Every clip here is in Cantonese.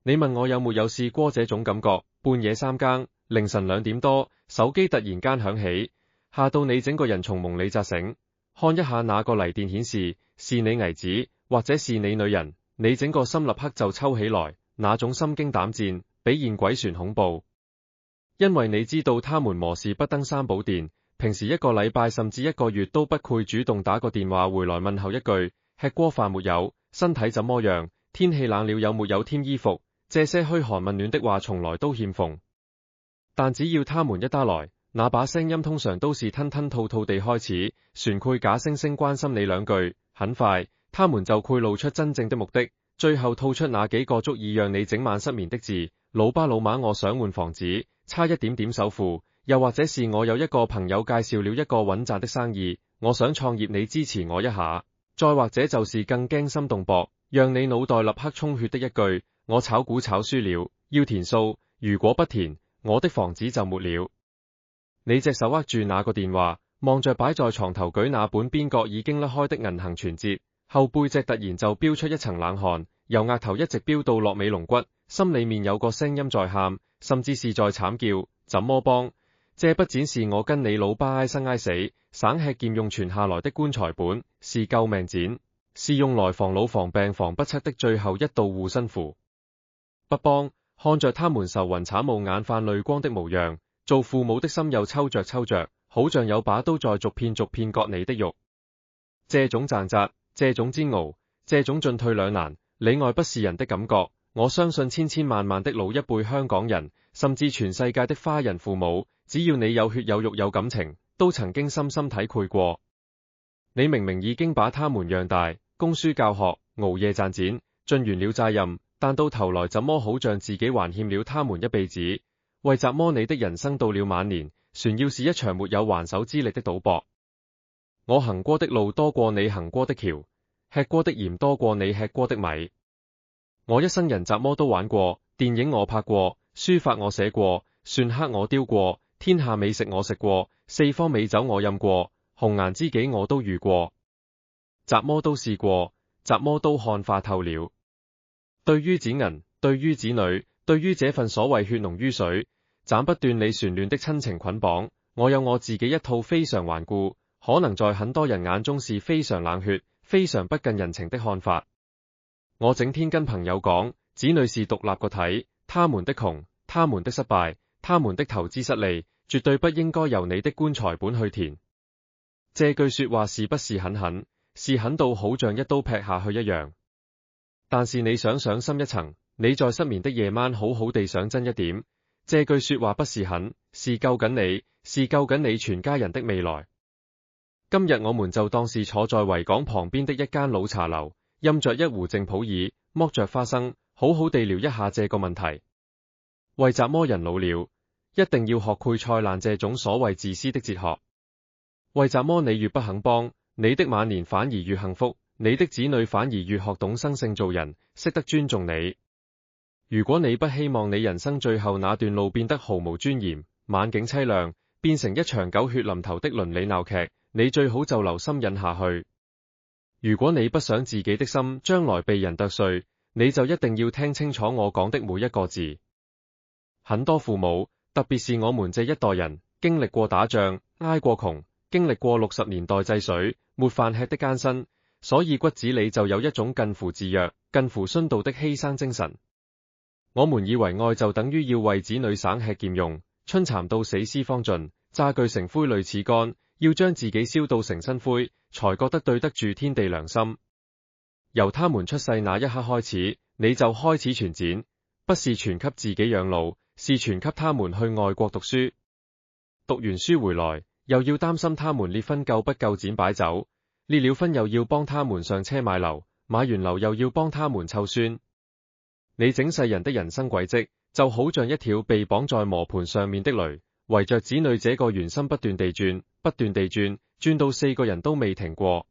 你問我有沒有試過這種感覺？半夜3更，凌晨2點多，手機突然間響起，嚇到你整個人從夢裏扎醒。看一下那個嚟電顯示，是你兒子或者是你女人，你整個心立刻就抽起來，那種心驚膽戰，比現鬼船恐怖。因為你知道他們磨時不登三寶殿，平時1個禮拜甚至1個月都不會主動打個電話回來問候一句，吃過飯沒有，身體怎麼樣，天氣冷了有沒有添衣服，這些噓寒問暖的話從來都欠奉。但只要他們一打來，那把聲音通常都是吞吞吐吐地開始，旋括假惺惺關心你2句，很快，他們就會露出真正的目的，最後吐出那幾個足以讓你整晚失眠的字，老爸老媽我想換房子，差一點點首付，又或者是我有一個朋友介紹了一個穩賺的生意，我想創業你支持我一下，再或者就是更驚心動魄，讓你腦袋立刻充血的一句，我炒股炒輸了，要填數，如果不填，我的房子就沒了。你隻手握住那個電話，望着擺在床頭舉那本邊角已經甩開的銀行存摺，後背脊突然就飆出一層冷汗，由額頭一直飆到落尾龍骨，心裏面有個聲音在喊，甚至是在慘叫，怎麼幫？這不展是我跟你老爸挨生挨死，省吃儉用存下來的棺材本，是救命錢，是用來防老防病防不測的最後一道護身符。不幫，看着他們愁雲慘霧眼泛淚光的模樣，做父母的心又抽着，好像有把刀在逐片割你的肉。這種掙扎，這種煎熬，這種進退兩難，你愛不是人的感覺，我相信千萬的老一輩香港人，甚至全世界的華人父母，只要你有血有肉有感情，都曾經深深體會過。你明明已經把他們養大，供書教學，熬夜賺錢，盡完了責任，但到頭來怎麼好像自己還欠了他們一輩子？為什麼你的人生到了晚年，船要是一場沒有還手之力的賭博？我行過的路多過你行過的橋，吃過的鹽多過你吃過的米。我一生人怎麼都玩過，電影我拍過，書法我寫過，篆刻我雕過，天下美食我食過，四方美酒我飲過，紅顏知己我都遇過，怎麼都試過，怎麼都看化透了。對於子銀，對於子女，對於這份所謂血濃於水，斬不斷理旋亂的親情捆綁，我有我自己一套非常頑固，可能在很多人眼中是非常冷血、非常不近人情的看法。我整天跟朋友講，子女是獨立個體，他們的窮，他們的失敗，他們的投資失利，絕對不應該由你的棺材本去填。這句說話是不是很狠？是狠到好像一刀劈下去一樣。但是你想想深一層，你在失眠的夜晚好好地想真一點，這句說話不是狠，是救緊你，是救緊你全家人的未來。今日我們就當是坐在維港旁邊的一間老茶樓，飲着一壺正普洱，剝着花生，好好地聊一下這個問題。為什麼人老了，一定要學會蔡瀾這種所謂自私的哲學？為什麼你越不肯幫，你的晚年反而越幸福，你的子女反而越學懂生性做人，識得尊重你？如果你不希望你人生最後那段路變得毫無尊嚴，晚景淒涼，變成一場狗血淋頭的倫理鬧劇，你最好就留心忍下去。如果你不想自己的心將來被人剁碎，你就一定要聽清楚我講的每一個字。很多父母，特別是我們這一代人，經歷過打仗，挨過窮，經歷過60年代制水，沒飯吃的艱辛，所以骨子裡就有一種近乎自虐、近乎殉道的犧牲精神。我們以為愛就等於要為子女省吃儉用，春蠶到死絲方盡，炸炬成灰淚始乾，要將自己燒到成身灰，才覺得對得住天地良心。由他們出世那一刻開始，你就開始存錢，不是存給自己養老，是存給他們去外國讀書。讀完書回來，又要擔心他們結婚夠不夠錢擺酒，結了婚又要幫他們上車買樓，買完樓又要幫他們湊孫。你整世人的人生軌跡，就好像一條被綁在磨盤上面的驢，圍着子女這個圓心不斷地轉，不斷地轉，轉到4個人都未停過。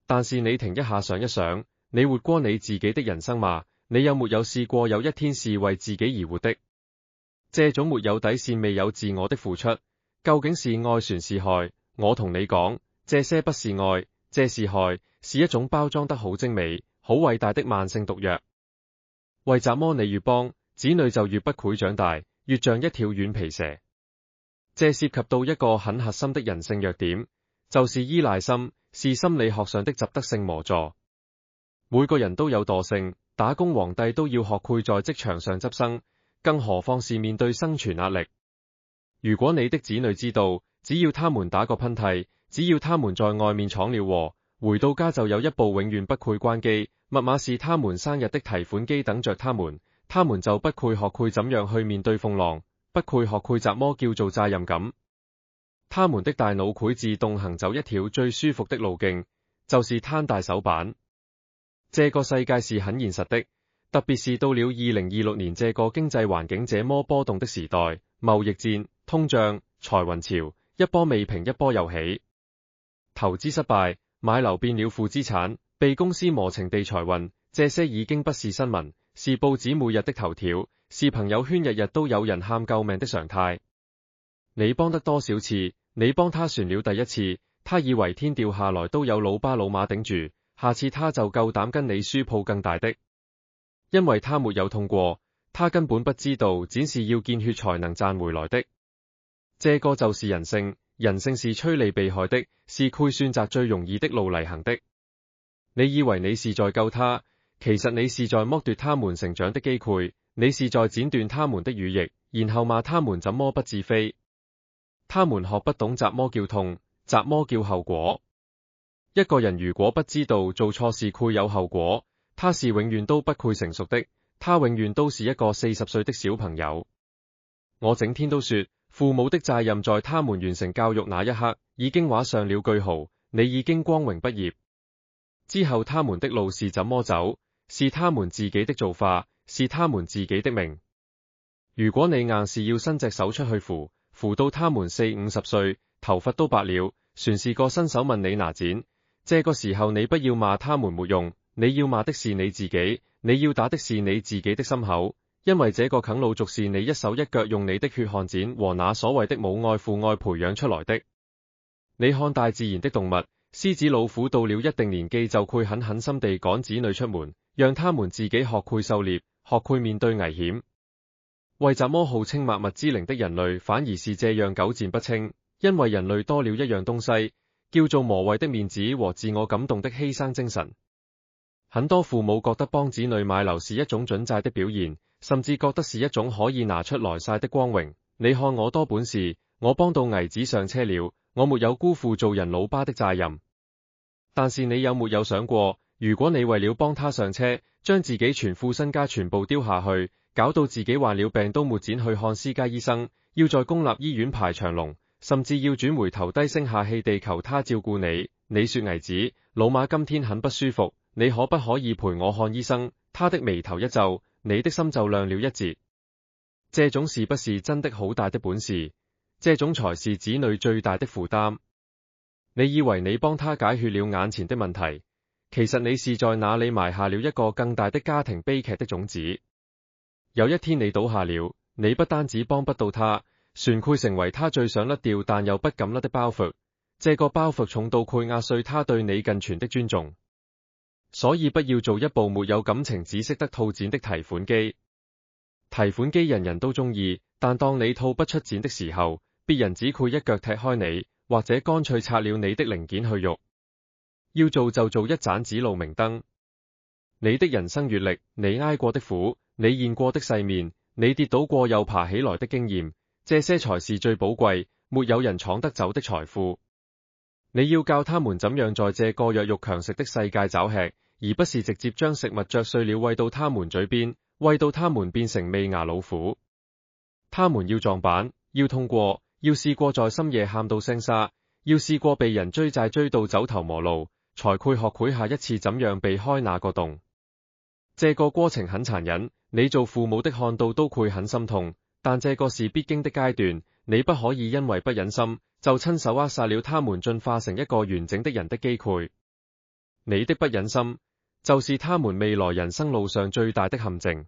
但是你停一下想一想，你活過你自己的人生嗎？你有沒有試過有一天是為自己而活的？這種沒有底線、未有自我的付出，究竟是愛還是害？我同你講，這些不是愛，這是害，是一種包裝得好精美、好偉大的慢性毒藥。為怎麼你越幫，子女就越不會長大，越像一條軟皮蛇。這涉及到一個很核心的人性弱點，就是依賴心，是心理學上的習得性魔咒。每個人都有惰性，打工皇帝都要學會在職場上執生，更何況是面對生存壓力。如果你的子女知道，只要他們打個噴嚏，只要他們在外面闖了禍，回到家就有一部永遠不會關機，密碼是他們生日的提款機等着他們就不會學會怎樣去面對風浪，不會學會怎麼叫做責任感。他們的大腦會自動行走一條最舒服的路徑，就是攤大手板。這個世界是很現實的，特別是到了2026年這個經濟環境這麼波動的時代，貿易戰、通脹、財運潮，一波未平一波又起。投資失敗，買樓變了負資產，被公司磨程地財運，這些已經不是新聞，是報紙每日的頭條，是朋友圈日日都有人喊救命的常態。你幫得多少次？你幫他船了第一次，他以為天掉下來都有老爸老媽頂住，下次他就夠膽跟你輸鋪更大的，因為他沒有痛過，他根本不知道錢是要見血才能賺回來的。這個就是人性，人性是趨利避害的，是會選擇最容易的路嚟行的。你以為你是在救他，其實你是在剝奪他們成長的機會，你是在剪斷他們的羽翼，然後罵他們怎麼不自飛。他們學不懂怎麼叫痛，怎麼叫後果。一個人如果不知道做錯事會有後果，他是永遠都不會成熟的，他永遠都是一個40歲的小朋友。我整天都說，父母的責任在他們完成教育那一刻已經畫上了句號，你已經光榮畢業。之後他們的路是怎麼走，是他們自己的做法，是他們自己的命。如果你硬是要伸隻手出去扶到他們40-50歲，頭髮都白了，船是個新手問你拿錢，這個時候你不要罵他們沒用，你要罵的是你自己，你要打的是你自己的心口，因為這個啃老族是你一手一腳用你的血汗錢和那所謂的母愛父愛培養出來的。你看大自然的動物，獅子老虎到了一定年紀就會狠心地趕子女出門，讓他們自己學會狩獵，學會面對危險。為怎麼號稱萬物之靈的人類反而是這樣糾纏不清？因為人類多了一樣東西，叫做無謂的面子和自我感動的犧牲精神。很多父母覺得幫子女買樓是一種準債的表現，甚至覺得是一種可以拿出來曬的光榮。你看我多本事，我幫到兒子上車了，我沒有辜負做人老爸的責任。但是你有沒有想過，如果你為了幫他上車，將自己全副身家全部丟下去，搞到自己患了病都沒錢去看私家醫生，要在公立醫院排長龍，甚至要轉回頭低聲下氣地求他照顧你。你說兒子，老媽今天很不舒服，你可不可以陪我看醫生？他的眉頭一皺，你的心就亮了一截。這種是不是真的好大的本事？這種才是子女最大的負擔。你以為你幫他解決了眼前的問題，其實你是在那裡埋下了一個更大的家庭悲劇的種子。有一天你倒下了，你不單止幫不到他，船會成為他最想甩掉但又不敢甩的包袱，這個包袱重到會壓碎他對你近全的尊重。所以不要做一部沒有感情只識得套錢的提款機。提款機人人都中意，但當你套不出錢的時候，別人只會一腳踢開你，或者乾脆拆了你的零件去肉。要做就做一盞指路明燈。你的人生閱歷，你挨過的苦，你見過的世面，你跌倒過又爬起來的經驗，這些才是最寶貴，沒有人闖得走的財富。你要教他們怎樣在這個弱肉強食的世界找吃，而不是直接將食物嚼碎了餵到他們嘴邊，餵到他們變成未牙老虎。他們要撞板，要痛過，要試過在深夜喊到聲沙，要試過被人追債追到走投無路，才會學會下一次怎樣避開那個洞。這個過程很殘忍，你做父母的看到都會很心痛，但這個是必經的階段，你不可以因為不忍心，就親手扼殺了他們進化成一個完整的人的機會。你的不忍心，就是他們未來人生路上最大的陷阱。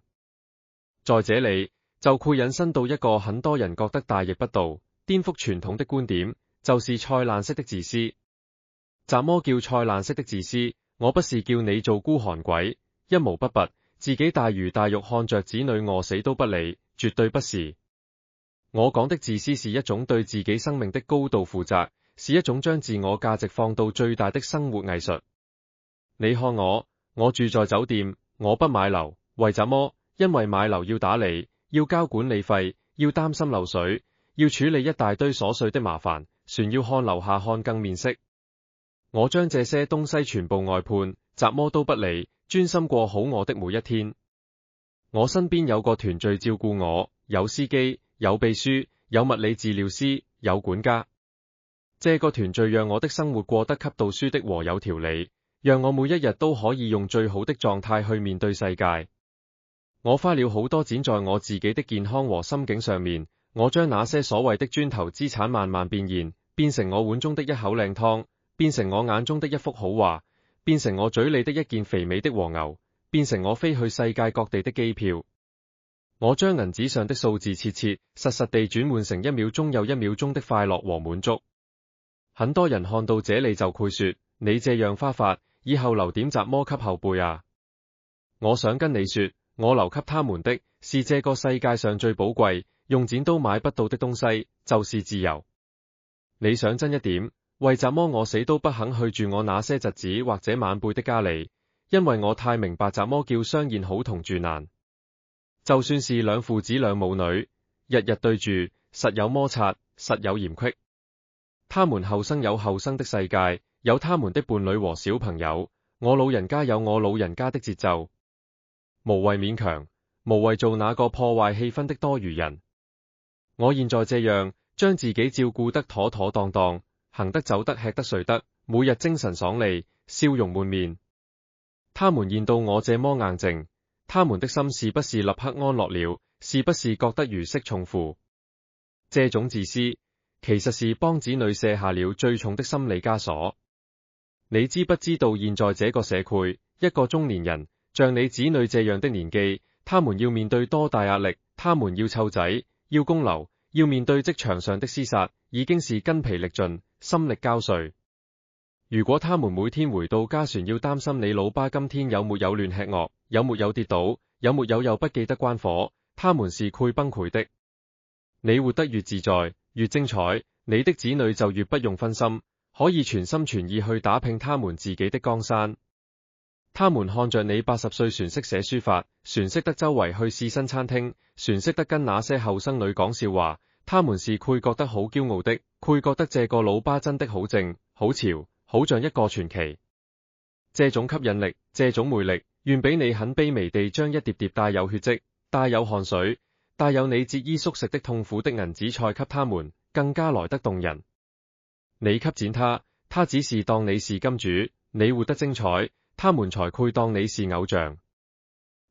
在這裡，就會引申到一個很多人覺得大逆不道、顛覆傳統的觀點，就是蔡瀾式的自私。怎麼叫蔡瀾式的自私？我不是叫你做孤寒鬼，一毛不拔，自己大魚大肉看着子女餓死都不理，絕對不是。我講的自私是一種對自己生命的高度負責，是一種將自我價值放到最大的生活藝術。你看我住在酒店，我不買樓，為什麼？因為買樓要打理，要交管理費，要擔心漏水，要處理一大堆瑣碎的麻煩，船要看樓下看更面色。我將這些東西全部外判，什麼都不理，專心過好我的每一天。我身邊有個團隊照顧我，有司機，有秘書，有物理治療師，有管家。這個團隊讓我的生活過得恰到書的和有條理，讓我每一日都可以用最好的狀態去面對世界。我花了好多錢在我自己的健康和心境上面，我將那些所謂的磚頭資產慢慢變現，變成我碗中的一口靚湯，變成我眼中的一幅好畫，變成我嘴裏的一件肥美的和牛，變成我飛去世界各地的機票。我將銀紙上的數字切切實實地轉換成一秒鐘又一秒鐘的快樂和滿足。很多人看到這裏就會說，你這樣花法，以後留點什麼給後輩啊？我想跟你說，我留給他們的是這個世界上最寶貴，用錢都買不到的東西，就是自由。你想真一點，為什麼我死都不肯去住我那些侄子或者晚輩的家裏？因為我太明白什麼叫相見好同住難。就算是兩父子兩母女，日日對住，實有摩擦，實有嫌隙。他們後生有後生的世界，有他們的伴侶和小朋友。我老人家有我老人家的節奏。無謂勉強，無謂做那個破壞氣氛的多餘人。我現在這樣將自己照顧得妥妥當當，行得走得吃得睡得，每日精神爽利，笑容滿面。他們見到我這麼硬淨，他們的心是不是立刻安樂了？是不是覺得如釋重負？這種自私其實是幫子女卸下了最重的心理枷鎖。你知不知道現在這個社會，一個中年人像你子女這樣的年紀，他們要面對多大壓力？他們要湊仔，要供樓，要面對職場上的廝殺，已經是筋疲力盡，心力交瘁。如果他們每天回到家船要擔心你老爸今天有沒有亂吃鱷，有沒有跌倒，有沒有又不記得關火，他們是會崩潰的。你活得越自在，越精彩，你的子女就越不用分心，可以全心全意去打拼他們自己的江山。他們看着你80歲船識寫書法，船識得周圍去試新餐廳，船識得跟那些後生女講笑話，他們是會覺得好驕傲的，會覺得這個老爸真的好正，好潮，好像一個傳奇。這種吸引力，這種魅力，遠比你很卑微地將一疊疊帶有血跡、帶有汗水、帶有你節衣縮食的痛苦的銀紙菜給他們，更加來得動人。你給錢他只是當你是金主，你活得精彩，他們才會當你是偶像。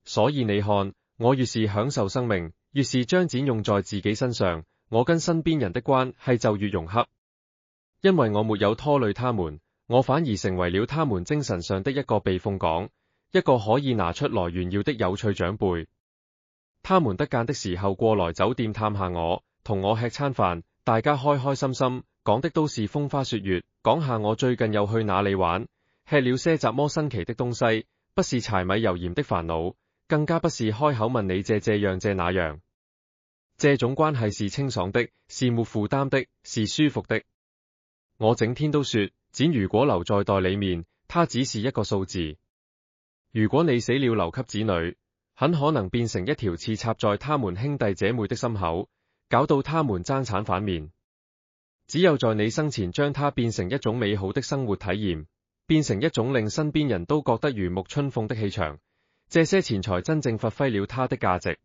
所以你看，我越是享受生命，越是將錢用在自己身上，我跟身邊人的關係就越融洽。因為我沒有拖累他們，我反而成為了他們精神上的一個避風港，一個可以拿出來炫耀的有趣長輩。他們得閒的時候過來酒店探下我，同我吃餐飯，大家開開心心，講的都是風花雪月，講下我最近又去哪裏玩，吃了些什麼新奇的東西，不是柴米油鹽的煩惱，更加不是開口問你這樣這那樣。這種關係是清爽的，是沒負擔的，是舒服的。我整天都說，錢如果留在袋裏面，它只是一個數字。如果你死了留給子女，很可能變成一條刺插在他們兄弟姐妹的心口，搞到他們爭產反面。只有在你生前將它變成一種美好的生活體驗，變成一種令身邊人都覺得如沐春風的氣場，這些錢才真正發揮了它的價值。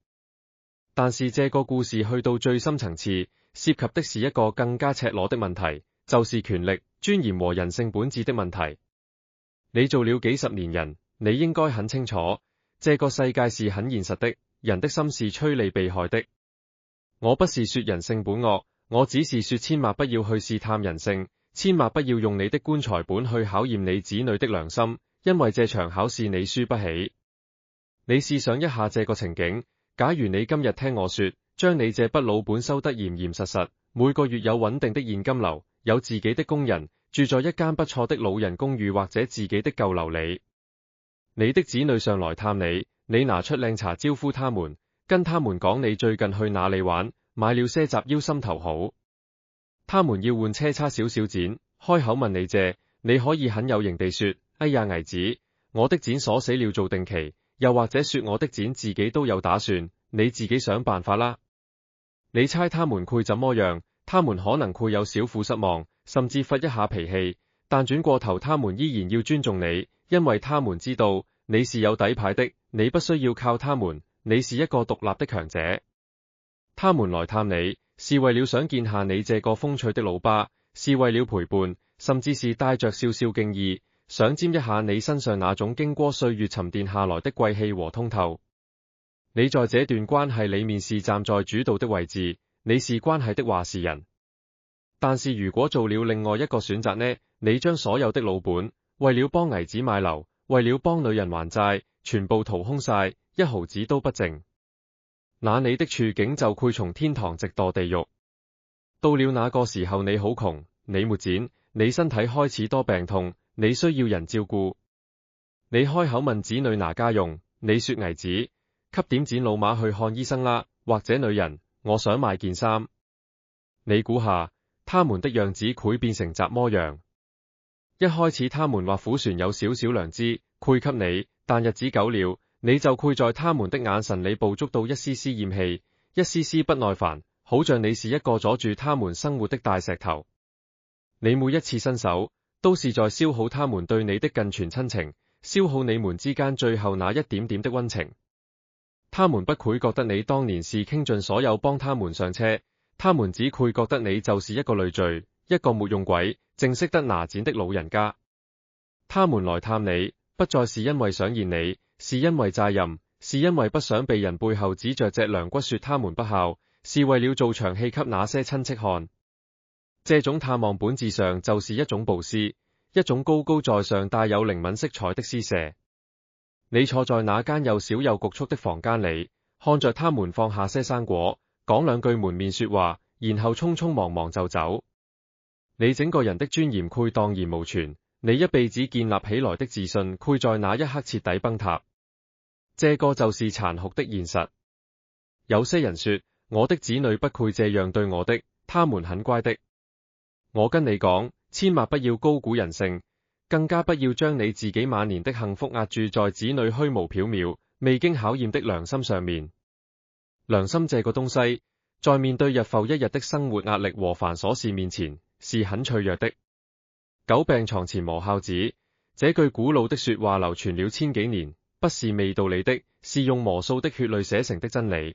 但是這個故事去到最深層次，涉及的是一個更加赤裸的問題，就是權力、尊嚴和人性本質的問題。你做了幾十年人，你應該很清楚，這個世界是很現實的，人的心是趨利避害的。我不是說人性本惡，我只是說千萬不要去試探人性，千萬不要用你的棺材本去考驗你子女的良心，因為這場考試你輸不起。你試想一下這個情景，假如你今日聽我說，將你這筆老本收得嚴嚴實實，每個月有穩定的現金流，有自己的工人，住在一間不錯的老人公寓或者自己的舊樓裏，你的子女上來探你，你拿出靚茶招呼他們，跟他們講你最近去哪裏玩，買了些雜腰心頭好。他們要換車差少少剪，開口問你借，你可以很有型地說：哎呀危子，我的剪鎖死了做定期，又或者說我的剪自己都有打算，你自己想辦法啦。你猜他們會怎麼樣？他們可能會有少負失望，甚至發一下脾氣，但轉過頭他們依然要尊重你，因為他們知道你是有底牌的，你不需要靠他們，你是一個獨立的強者。他們來探你，是為了想見下你這個風趣的老爸，是為了陪伴，甚至是帶着笑笑敬意，想沾一下你身上那種經過歲月沉澱下來的貴氣和通透。你在這段關係裡面是站在主導的位置，你是關係的話事人。但是如果做了另外一個選擇呢？你將所有的老本，為了幫兒子買樓，為了幫女人還債，全部掏空晒，一毫子都不剩。那你的處境就會從天堂直墮地獄。到了那個時候你好窮，你沒剪，你身體開始多病痛，你需要人照顧。你開口問子女拿家用，你說兒子，給點錢老馬去看醫生啦，或者女人，我想買件衫。你估下，他們的樣子會變成怎麼樣？一開始他們或苦船有少少良知，會給你，但日子久了，你就會在他們的眼神裡捕捉到一絲絲厭棄，一絲絲不耐煩，好像你是一個阻住他們生活的大石頭。你每一次伸手，都是在消耗他們對你的近全親情，消耗你們之間最後那一點點的溫情。他們不會覺得你當年是傾盡所有幫他們上車，他們只會覺得你就是一個累贅，一個沒用鬼，淨識得拿錢的老人家。他們來探你，不再是因為想見你，是因為責任，是因為不想被人背後指着隻梁骨說他們不孝，是為了做場戲給那些親戚看。這種探望本質上就是一種布施，一種高高在上帶有靈敏色彩的施捨。你坐在那間又小又局促的房間裡，看着他們放下些生果，講兩句門面說話，然後匆匆忙忙就走。你整個人的尊嚴會蕩然無存，你一輩子建立起來的自信會在那一刻徹底崩塌。這個就是殘酷的現實。有些人說，我的子女不會這樣對我的，他們很乖的。我跟你講，千萬不要高估人性，更加不要將你自己晚年的幸福押注在子女虛無縹緲、未經考驗的良心上面。良心這個東西，在面對日復一日的生活壓力和繁瑣事面前，是很脆弱的。久病床前磨孝子，這句古老的說話流傳了千幾年，不是未道理的，是用無數的血淚寫成的真理。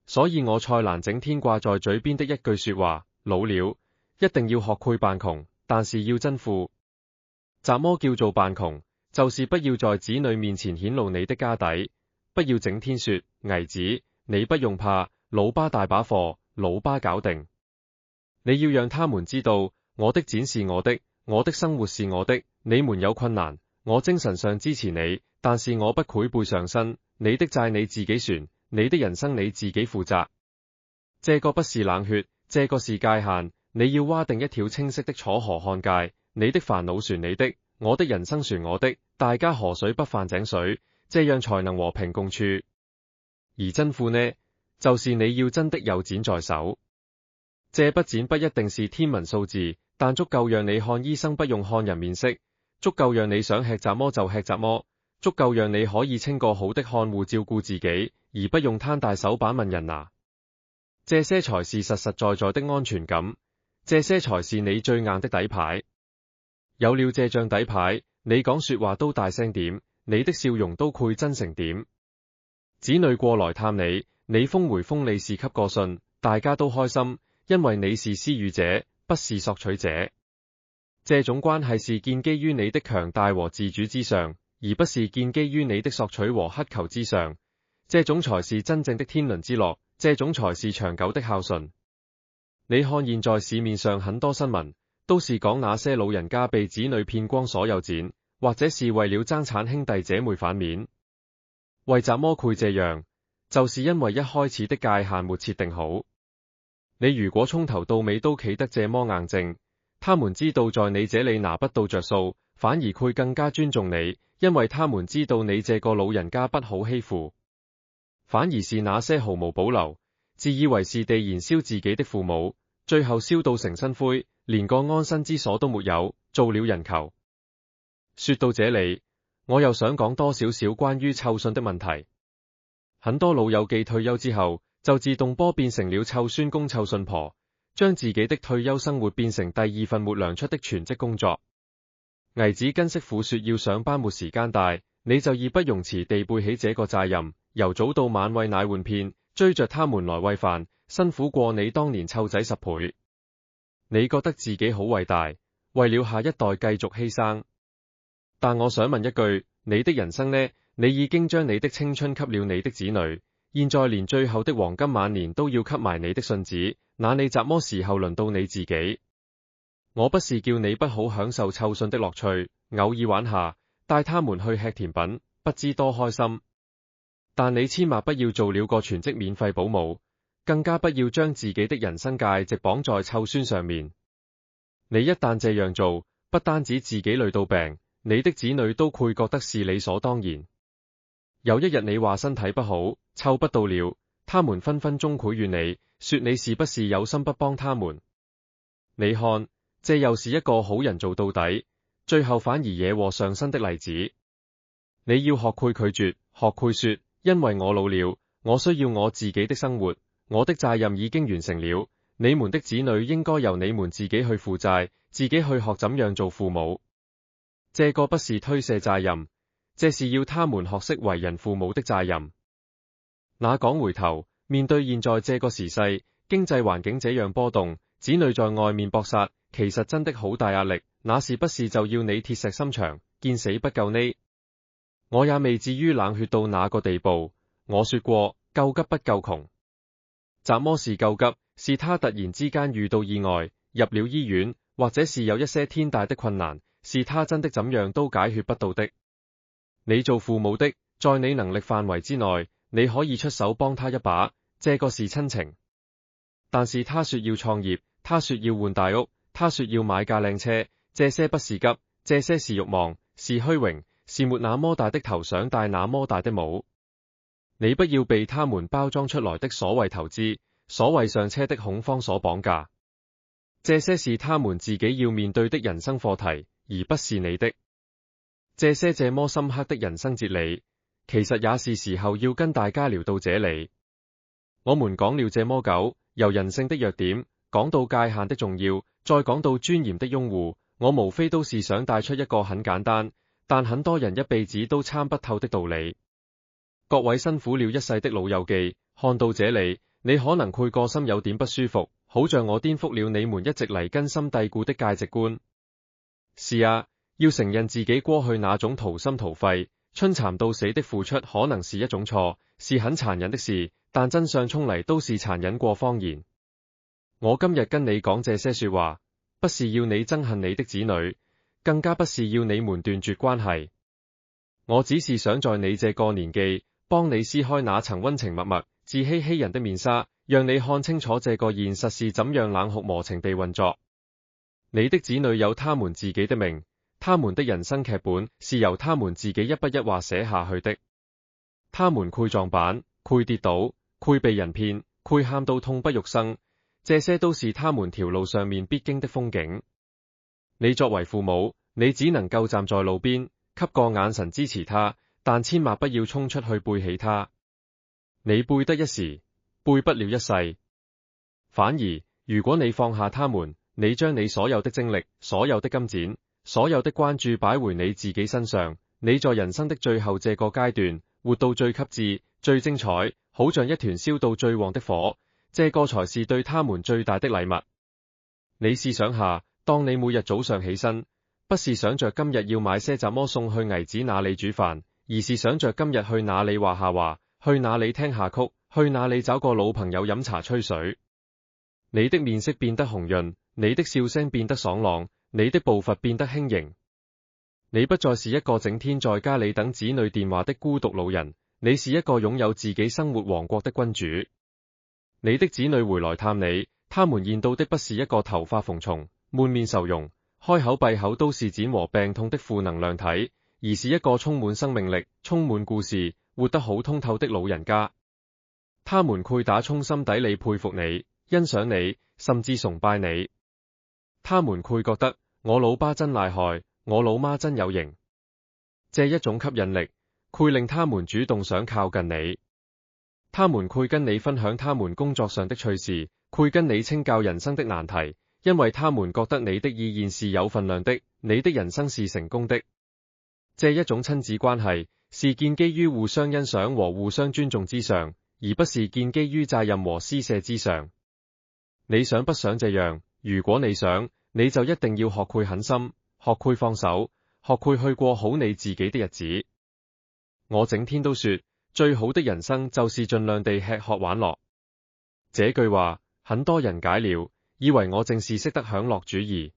所以我蔡瀾整天掛在嘴邊的一句說話：老了，一定要學會扮窮，但是要真富。怎麼叫做扮窮？就是不要在子女面前顯露你的家底，不要整天說，兒子，你不用怕，老爸大把貨，老爸搞定。你要讓他們知道，我的錢是我的，我的生活是我的，你們有困難，我精神上支持你，但是我不會背上身，你的債你自己船，你的人生你自己負責。這個不是冷血，這個是界限，你要劃定一條清晰的楚河漢界，你的煩惱船你的，我的人生船我的，大家河水不犯井水，這樣才能和平共處。而真富呢，就是你要真的有錢在手。這筆錢不一定是天文數字，但足夠讓你看醫生不用看人面色，足夠讓你想吃怎麼就吃怎麼，足夠讓你可以請個好的看護照顧自己，而不用攤大手板問人拿。這些才是實實在在的安全感，這些才是你最硬的底牌。有了這張底牌，你講說話都大聲點，你的笑容都會真誠點。子女過來探你，你封回封利是給個信，大家都開心。因為你是施予者，不是索取者。這種關係是建基於你的強大和自主之上，而不是建基於你的索取和乞求之上。這種才是真正的天倫之樂，這種才是長久的孝順。你看現在市面上很多新聞，都是講那些老人家被子女騙光所有錢，或者是為了爭產兄弟姐妹反面。為怎麼會這樣？就是因為一開始的界限沒設定好。你如果從頭到尾都企得這麼硬淨，他們知道在你這裡拿不到着數，反而會更加尊重你，因為他們知道你這個老人家不好欺負。反而是那些毫無保留，自以為是地燃燒自己的父母，最後燒到成身灰，連個安身之所都沒有，做了人球。說到這裏，我又想講多少少關於湊孫的問題。很多老友記退休之後，就自動波變成了湊孫公湊孫婆，將自己的退休生活變成第二份沒糧出的全職工作。危子跟媳婦說要上班沒時間帶，你就義不容辭地背起這個責任，由早到晚餵奶換片，追着他們來餵飯，辛苦過你當年湊仔10倍。你覺得自己好偉大，為了下一代繼續犧牲。但我想問一句，你的人生呢？你已經將你的青春給了你的子女，現在連最後的黃金晚年都要給埋你的孫子，那你怎麼時候輪到你自己？我不是叫你不好享受湊孫的樂趣，偶爾玩下，帶他們去吃甜品，不知多開心。但你千萬不要做了個全職免費保姆，更加不要將自己的人生價值綁在湊孫上面。你一旦這樣做，不單止自己累到病，你的子女都會覺得是理所當然。有一日你話身體不好，湊不到了，他們分分鐘賄怨你，說你是不是有心不幫他們。你看，這又是一個好人做到底，最後反而惹禍上身的例子。你要學會拒絕，學會說，因為我老了，我需要我自己的生活，我的責任已經完成了，你們的子女應該由你們自己去負債，自己去學怎樣做父母。這個不是推卸責任，這是要他們學識為人父母的責任。那講回頭，面對現在這個時勢，經濟環境這樣波動，子女在外面搏殺，其實真的好大壓力，那是不是就要你鐵石心腸，見死不救呢？我也未至於冷血到那個地步。我說過，救急不救窮。怎麼是救急？是他突然之間遇到意外，入了醫院，或者是有一些天大的困難，是他真的怎樣都解決不到的。你做父母的，在你能力範圍之內，你可以出手幫他一把，這個是親情。但是他說要創業，他說要換大屋，他說要買架靚車，這些不是急，這些是慾望，是虛榮，是沒那麼大的頭想戴那麼大的帽。你不要被他們包裝出來的所謂投資，所謂上車的恐慌所綁架。這些是他們自己要面對的人生課題，而不是你的。這些這麼深刻的人生哲理，其實也是時候要跟大家聊到這裏。我們講了這麼久，由人性的弱點講到界限的重要，再講到尊嚴的擁護，我無非都是想帶出一個很簡單，但很多人一輩子都參不透的道理。各位辛苦了一世的老友記，看到這裏，你可能會個心有點不舒服，好像我顛覆了你們一直嚟根深蒂固的價值觀。是啊，要承認自己過去那種掏心掏肺、春蠶到死的付出，可能是一種錯，是很殘忍的事，但真相衝嚟都是殘忍過謊言。我今日跟你講這些說話，不是要你憎恨你的子女，更加不是要你們斷絕關係。我只是想在你這個年紀，幫你撕開那層溫情脈脈、自欺欺人的面紗，讓你看清楚這個現實是怎樣冷酷無情地運作。你的子女有他們自己的命，他們的人生劇本是由他們自己一筆一畫寫下去的。他們會撞板，會跌倒，會被人騙，會喊到痛不欲生，這些都是他們條路上面必經的風景。你作為父母，你只能夠站在路邊，給個眼神支持他，但千萬不要衝出去背起他。你背得一時，背不了一世。反而，如果你放下他們，你將你所有的精力、所有的金錢、所有的關注擺回你自己身上，你在人生的最後這個階段，活到最極致、最精彩，好像一團燒到最旺的火，這個才是對他們最大的禮物。你試想下，當你每日早上起身，不是想着今日要買些怎麼送去危子那裏煮飯，而是想着今日去哪裏畫下畫，去哪裏聽下曲，去哪裏找個老朋友飲茶吹水。你的面色變得紅潤，你的笑聲變得爽朗，你的步伐變得輕盈。你不再是一個整天在家裏等子女電話的孤獨老人，你是一個擁有自己生活王國的君主。你的子女回來探你，他們見到的不是一個頭髮蓬鬆、滿面愁容、開口閉口都是癇和病痛的負能量體，而是一個充滿生命力、充滿故事、活得好通透的老人家。他們潰打衷心底裏佩服你、欣賞你，甚至崇拜你。他們潰覺得我老爸真厲害，我老媽真有型。這一種吸引力，潰令他們主動想靠近你。他們潰跟你分享他們工作上的趣事，潰跟你請教人生的難題，因為他們覺得你的意見是有分量的，你的人生是成功的。這一種親子關係是建基於互相欣賞和互相尊重之上，而不是建基於責任和施捨之上。你想不想這樣？如果你想，你就一定要學潰狠心，學潰放手，學潰去過好你自己的日子。我整天都說，最好的人生就是盡量地吃喝玩樂。這句話很多人解了，以為我正是識得享樂主義。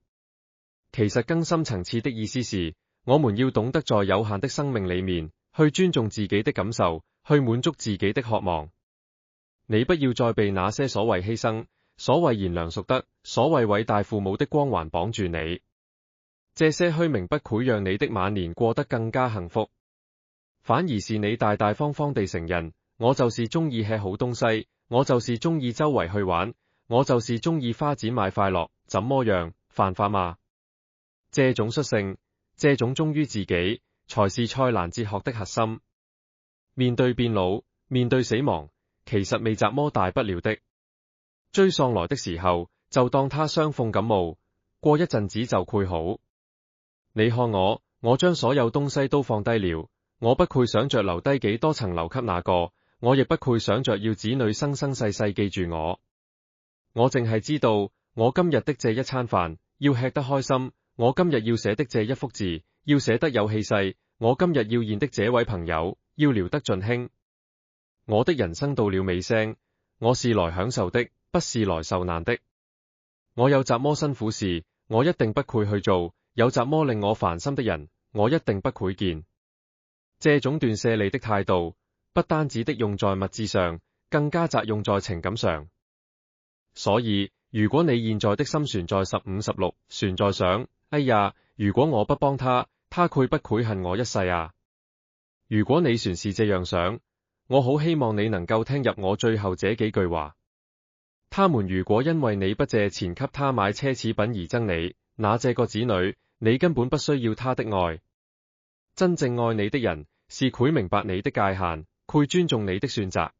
其實更深層次的意思是，我們要懂得在有限的生命裏面，去尊重自己的感受，去滿足自己的渴望。你不要再被那些所謂犧牲、所謂賢良淑德、所謂偉大父母的光環綁住你。這些虛名不會讓你的晚年過得更加幸福，反而是你大大方方地承認，我就是中意吃好東西，我就是中意周圍去玩，我就是中意花錢買快樂，怎麼樣？犯法嗎？這種率性，這種忠於自己，才是蔡瀾哲學的核心。面對變老，面對死亡，其實未怎麼大不了的。追喪來的時候，就當他傷風感冒，過一陣子就潰好。你看我將所有東西都放低了，我不會想着留低幾多層留給那個，我亦不會想着要子女生生世世記住我。我淨係知道，我今日的這一餐飯要吃得開心，我今日要寫的這一幅字要寫得有氣勢，我今日要見的這位朋友要聊得盡興。我的人生到了尾聲，我是來享受的，不是來受難的。我有怎麼辛苦事，我一定不會去做。有怎麼令我煩心的人，我一定不會見。這種斷捨離的態度，不單止的用在物質上，更加雜用在情感上。所以，如果你現在的心船在15、16，船在想，哎呀，如果我不幫他，他會不會恨我一世啊？如果你船是這樣想，我好希望你能夠聽入我最後這幾句話。他們如果因為你不借錢給他買奢侈品而憎你，那這個子女，你根本不需要他的愛。真正愛你的人，是會明白你的界限，會尊重你的選擇，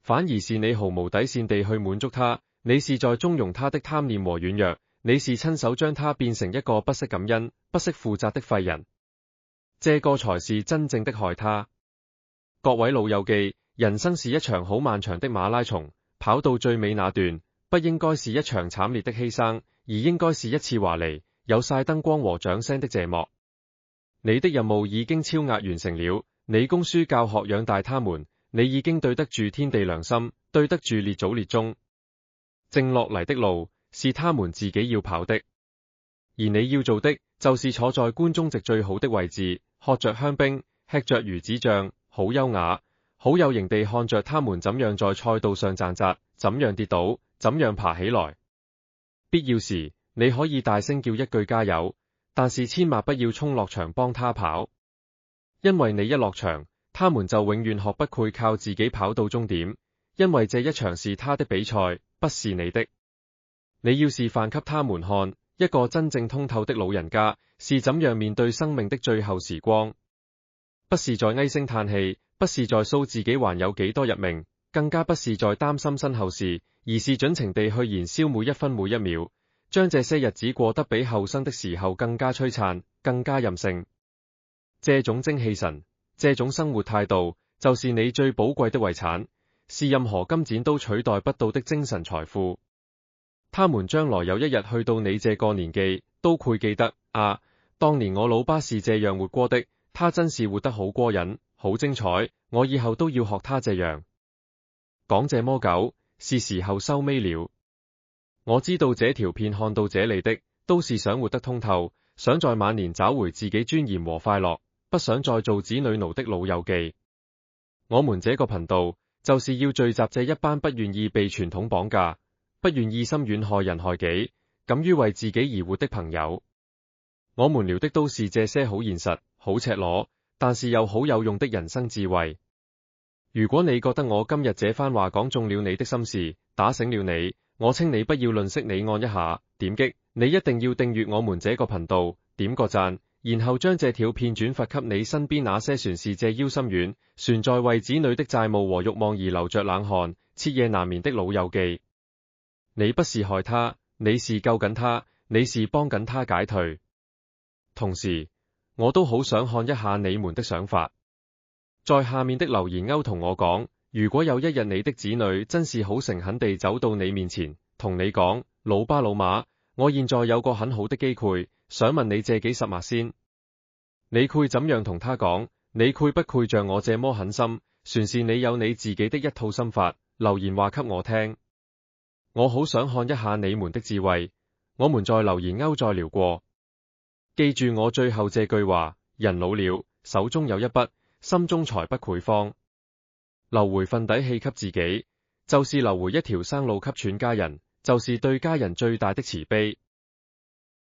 反而是你毫無底線地去滿足他，你是在縱容他的貪念和軟弱，你是親手將他變成一個不識感恩、不識負責的廢人，這個才是真正的害他。各位老友記，人生是一場好漫長的馬拉松，跑到最尾那段，不應該是一場慘烈的犧牲，而應該是一次華麗，有晒燈光和掌聲的謝幕。你的任務已經超額完成了，你供書教學養大他們，你已經對得住天地良心，對得住列祖列宗。剩落嚟的路是他們自己要跑的，而你要做的就是坐在觀眾席最好的位置，喝着香檳，吃着魚子醬，好優雅，好有型地看着他們怎樣在賽道上掙扎，怎樣跌倒，怎樣爬起來。必要時，你可以大聲叫一句加油，但是千萬不要衝落場幫他跑，因為你一落場，他們就永遠學不會靠自己跑到終點，因為這一場是他的比賽，不是你的。你要示範給他們看，一個真正通透的老人家是怎樣面對生命的最後時光，不是在唉聲嘆氣，不是在數自己還有幾多日命，更加不是在擔心身後事，而是盡情地去燃燒每一分每一秒，將這些日子過得比後生的時候更加璀璨，更加任性。這種精氣神，這種生活態度，就是你最寶貴的遺產，是任何金錢都取代不到的精神財富。他們將來有一日去到你這個年紀，都會記得啊，當年我老爸是這樣活過的，他真是活得好過癮，好精彩，我以後都要學他這樣。講這麼久，是時候收尾了。我知道這條片看到這裡的，都是想活得通透，想在晚年找回自己尊嚴和快樂，不想再做子女奴的老友記。我們這個頻道，就是要聚集這一班不願意被傳統綁架，不願意心軟害人害己，敢於為自己而活的朋友。我們聊的都是這些好現實、好赤裸，但是又好有用的人生智慧。如果你覺得我今日這番話講中了你的心事，打醒了你，我請你不要吝嗇，你按一下點擊，你一定要訂閱我們這個頻道，點個讚，然後將這條片轉發給你身邊那些船是這腰心軟，船在為子女的債務和慾望而流着冷汗，徹夜難眠的老友記。你不是害他，你是救緊他，你是幫緊他解脫。同時，我都好想看一下你們的想法。在下面的留言區同我講，如果有一日你的子女真是好誠懇地走到你面前，同你講，老爸老媽，我現在有個很好的機會，想問你借幾十萬先，你會怎樣同他講？你會不會像我這麼狠心？算是你有你自己的一套心法，留言話給我聽。我好想看一下你們的智慧，我們在留言區再聊過。記住我最後這句話，人老了，手中有一筆，心中才不會慌。留回份底氣給自己，就是留回一條生路給全家人，就是對家人最大的慈悲。